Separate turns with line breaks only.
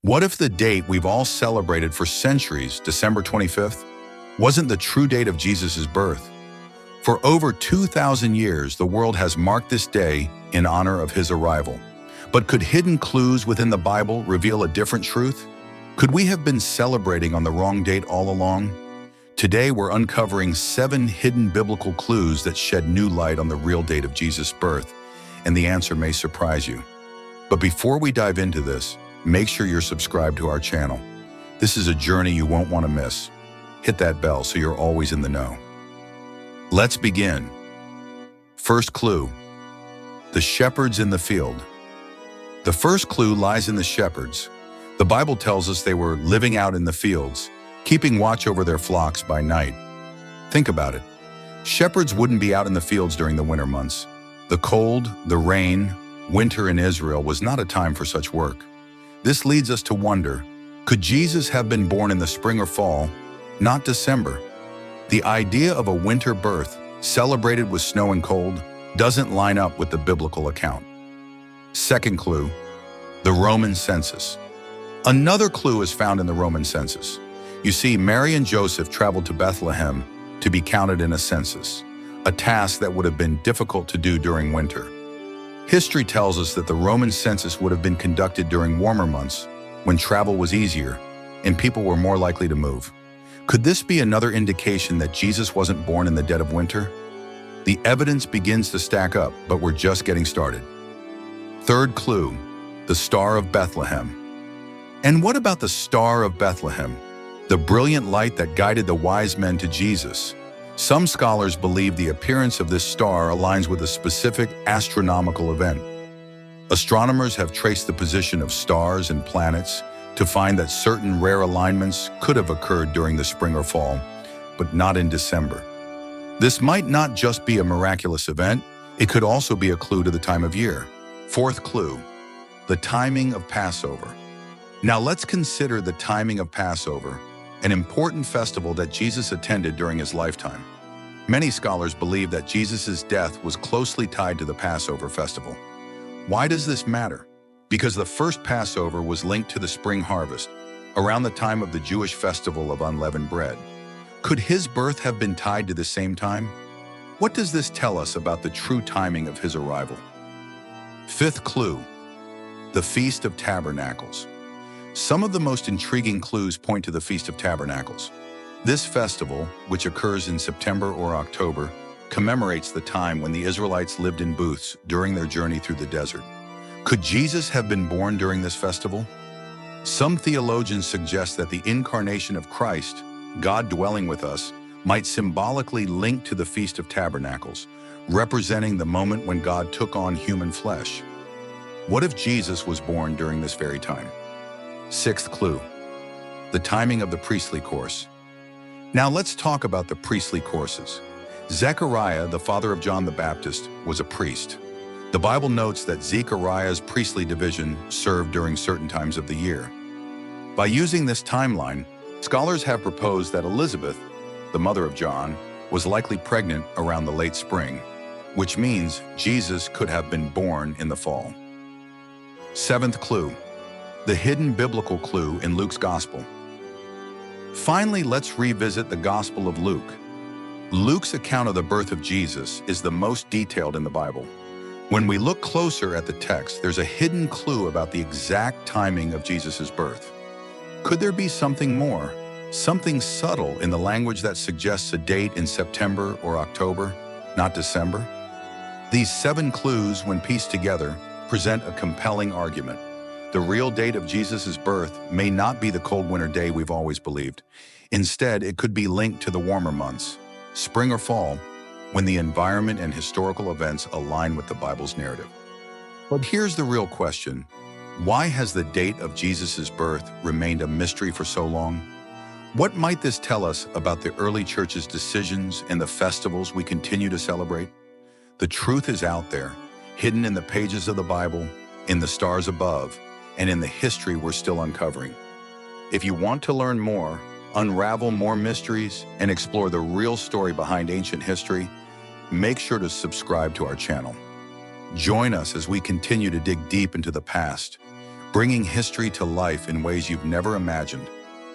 What if the date we've all celebrated for centuries, December 25th, wasn't the true date of Jesus' birth? For over 2,000 years, the world has marked this day in honor of his arrival. But could hidden clues within the Bible reveal a different truth? Could we have been celebrating on the wrong date all along? Today, we're uncovering 7 hidden biblical clues that shed new light on the real date of Jesus' birth, and the answer may surprise you. But before we dive into this, make sure you're subscribed to our channel. This is a journey you won't want to miss. Hit that bell so you're always in the know. Let's begin. First clue: the shepherds in the field. The first clue lies in the shepherds. The Bible tells us they were living out in the fields, keeping watch over their flocks by night. Think about it. Shepherds wouldn't be out in the fields during the winter months. The cold, the rain, winter in Israel was not a time for such work. This leads us to wonder, could Jesus have been born in the spring or fall, not December? The idea of a winter birth, celebrated with snow and cold, doesn't line up with the biblical account. Second clue: the Roman census. Another clue is found in the Roman census. You see, Mary and Joseph traveled to Bethlehem to be counted in a census, a task that would have been difficult to do during winter. History tells us that the Roman census would have been conducted during warmer months, when travel was easier and people were more likely to move. Could this be another indication that Jesus wasn't born in the dead of winter? The evidence begins to stack up, but we're just getting started. Third clue: the Star of Bethlehem. And what about the Star of Bethlehem, the brilliant light that guided the wise men to Jesus? Some scholars believe the appearance of this star aligns with a specific astronomical event. Astronomers have traced the position of stars and planets to find that certain rare alignments could have occurred during the spring or fall, but not in December. This might not just be a miraculous event, it could also be a clue to the time of year. Fourth clue: the timing of Passover. Now let's consider the timing of Passover, an important festival that Jesus attended during his lifetime. Many scholars believe that Jesus' death was closely tied to the Passover festival. Why does this matter? Because the first Passover was linked to the spring harvest, around the time of the Jewish festival of unleavened bread. Could his birth have been tied to the same time? What does this tell us about the true timing of his arrival? Fifth clue: the Feast of Tabernacles. Some of the most intriguing clues point to the Feast of Tabernacles. This festival, which occurs in September or October, commemorates the time when the Israelites lived in booths during their journey through the desert. Could Jesus have been born during this festival? Some theologians suggest that the incarnation of Christ, God dwelling with us, might symbolically link to the Feast of Tabernacles, representing the moment when God took on human flesh. What if Jesus was born during this very time? Sixth clue: the timing of the priestly course. Now let's talk about the priestly courses. Zechariah, the father of John the Baptist, was a priest. The Bible notes that Zechariah's priestly division served during certain times of the year. By using this timeline, scholars have proposed that Elizabeth, the mother of John, was likely pregnant around the late spring, which means Jesus could have been born in the fall. Seventh clue: the hidden biblical clue in Luke's Gospel. Finally, let's revisit the Gospel of Luke. Luke's account of the birth of Jesus is the most detailed in the Bible. When we look closer at the text, there's a hidden clue about the exact timing of Jesus' birth. Could there be something more, something subtle in the language that suggests a date in September or October, not December? These 7 clues, when pieced together, present a compelling argument. The real date of Jesus' birth may not be the cold winter day we've always believed. Instead, it could be linked to the warmer months, spring or fall, when the environment and historical events align with the Bible's narrative. But here's the real question: why has the date of Jesus' birth remained a mystery for so long? What might this tell us about the early church's decisions and the festivals we continue to celebrate? The truth is out there, hidden in the pages of the Bible, in the stars above, and in the history we're still uncovering. If you want to learn more, unravel more mysteries, and explore the real story behind ancient history, make sure to subscribe to our channel. Join us as we continue to dig deep into the past, bringing history to life in ways you've never imagined.